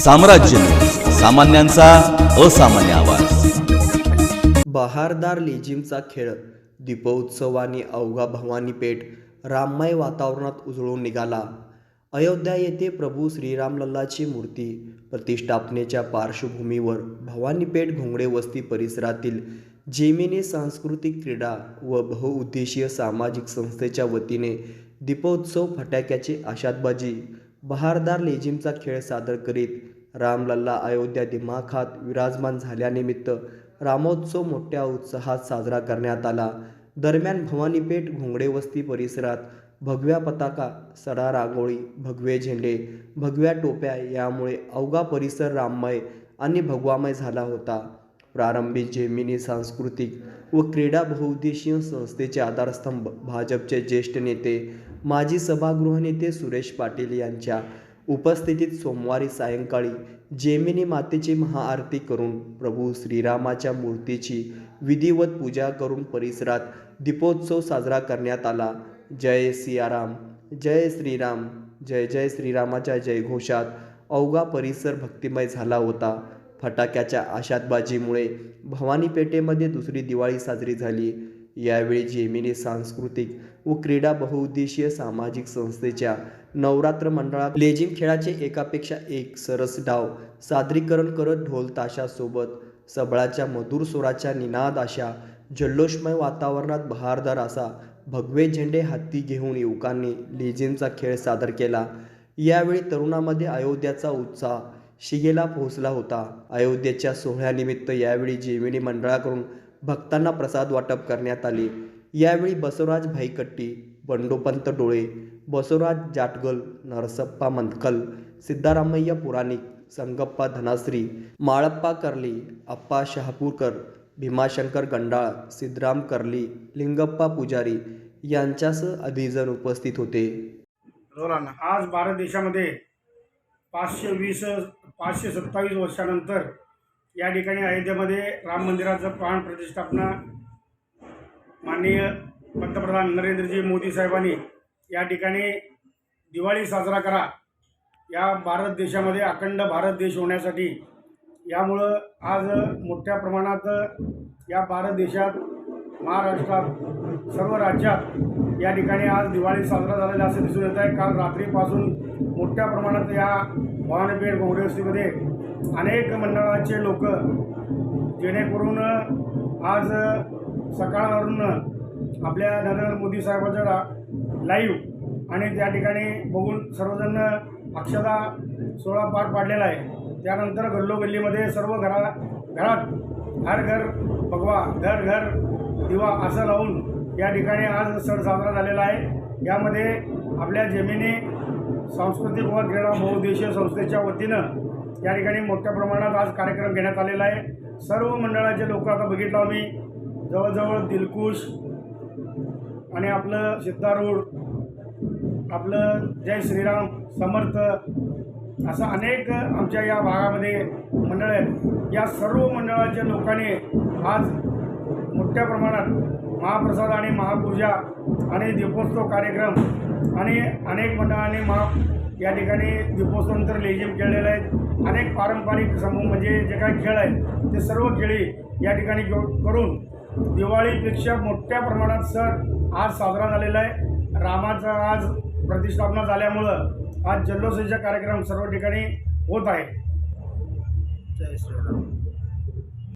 साम्राज्य न्यूज, सामान्यांचा असामान्य आवाज। बहारदार लेझिमचा खेळ दीपोत्सवाने अवघा भवानी पेठ राममय वातावरणात उजळून निघाला। अयोध्या येथे प्रभू श्रीरामलल्लाची मूर्ती प्रतिष्ठापनेच्या पार्श्वभूमीवर भवानीपेठ घोंगडे वस्ती परिसरातील जेमिनी सांस्कृतिक क्रीडा व बहुउद्देशीय सामाजिक संस्थेच्या वतीने दीपोत्सव, फटाक्याची आशातबाजी, बहारदार लेझिमचा खेळ सादर करीत रामलल्ला अयोध्या दिमाखात विराजमान झाल्यानिमित्त रामोत्सव मोठ्या उत्साहात साजरा करण्यात आला। दरम्यान भवानीपेठ घोंगडे वस्ती परिसरात भगव्या पताका, सडा रांगोळी, भगवे झेंडे, भगव्या टोप्या यामुळे अवघा परिसर राममय आणि भगवामय झाला होता। प्रारंभी जेमिनी सांस्कृतिक व क्रीडा बहुउद्देशीय संस्थेचे आधारस्तंभ भाजपचे ज्येष्ठ नेते माजी सभागृह नेते सुरेश पाटील यांच्या उपस्थितीत सोमवारी सायंकाळी जेमिनी मातेची महाआरती करून प्रभू श्रीरामाच्या मूर्तीची विधिवत पूजा करून परिसरात दीपोत्सव साजरा करण्यात आला। जय सियाराम, जय श्रीराम, जय जय श्रीरामाच्या जयघोषात अवघा परिसर भक्तिमय झाला होता। फटाक्याच्या आशातबाजीमुळे भवानी पेठेमध्ये दुसरी दिवाळी साजरी झाली। यावेळी जेमिनी सांस्कृतिक व क्रीडा बहुउद्देशीय सामाजिक संस्थेच्या नवरात्र मंडळात लेझिम खेळाचे एकापेक्षा एक सरस डाव सादरीकरण करत ढोल ताशासोबत सबळाच्या मधुर स्वराच्या निनाद अशा जल्लोषमय वातावरणात बहारदार असा भगवे झेंडे हाती घेऊन युवकांनी लेझिमचा खेळ सादर केला। यावेळी तरुणांमध्ये अयोध्याचा उत्साह शिगेला पोहोचला होता। अयोध्येच्या सोहळ्यानिमित्त यावेळी जेमिनी मंडळाकडून भक्तांना प्रसाद वाटप करण्यात आले। यावेळी बसवराज भाईकट्टी, बंडोपंत डोळे, बसवराज जाटगल, नरसप्पा मंदकल, सिद्धारामय्या पुराणिक, संगप्पा धनाश्री, माळप्पा कर्ली, अप्पा शहापूरकर, भीमाशंकर गंडाळ, सिद्धराम कर्ली, लिंगप्पा पुजारी यांच्यासह अधिजण उपस्थित होते। आज भारत देशामध्ये 527 वर्षानंतर या ठिकाणी अयोध्येमध्ये राम मंदिराचं प्राण प्रतिष्ठापना माननीय पंतप्रधान नरेंद्रजी मोदी साहेबांनी या ठिकाणी दिवाळी साजरा करा, या भारत देशामध्ये अखंड भारत देश होण्यासाठी, यामुळं आज मोठ्या प्रमाणात या भारत देशात, महाराष्ट्रात, सर्व राज्यात या ठिकाणी आज दिवाळी साजरा झालेला असं दिसून येत आहे। काल रात्रीपासून मोठ्या प्रमाणात या भवानीपेठ घोंगडे वस्तीमध्ये अनेक मंडळाचे लोक, जेणेकरून आज सकाळवरून आपल्या नरेंद्र मोदी साहेबांच्या लाईव्ह आणि त्या ठिकाणी बघून सर्वजण अक्षता सोहळा पार पाडलेला आहे। त्यानंतर गल्लोगल्लीमध्ये सर्व घरात हर घर भगवा, घर घर दिवा असं लावून या ठिकाणी आज सण साजरा झालेला आहे। यामध्ये आपल्या जेमिनी सांस्कृतिक व क्रीडा बहुउद्देशीय संस्थेच्या वतीनं या ठिकाणी मोठ्या प्रमाणात आज कार्यक्रम घेण्यात आलेला आहे। सर्व मंडळाचे लोक आता बघितलं आम्ही, जवळजवळ दिलखुश आणि आपलं सिद्धारूढ, आपलं जय श्रीराम समर्थ असं अनेक आमच्या या भागामध्ये मंडळ आहेत। या सर्व मंडळाच्या लोकांनी आज मोठ्या प्रमाणात महाप्रसाद आणि महापूजा आणि दीपोत्सव कार्यक्रम आणि अनेक मंडळांनी या ठिकाणी दीपोत्सवानंतर लेझिम खेळलेले आहेत। अनेक पारंपरिक समूह म्हणजे जे काही खेळ आहेत ते सर्व खेळी या ठिकाणी करून दिवाळीपेक्षा मोठ्या प्रमाणात सण आज साजरा झालेला आहे। रामाचा आज प्रतिष्ठापना झाल्यामुळं आज जल्लोषाचे कार्यक्रम सर्व ठिकाणी होत आहे। जय श्रीराम।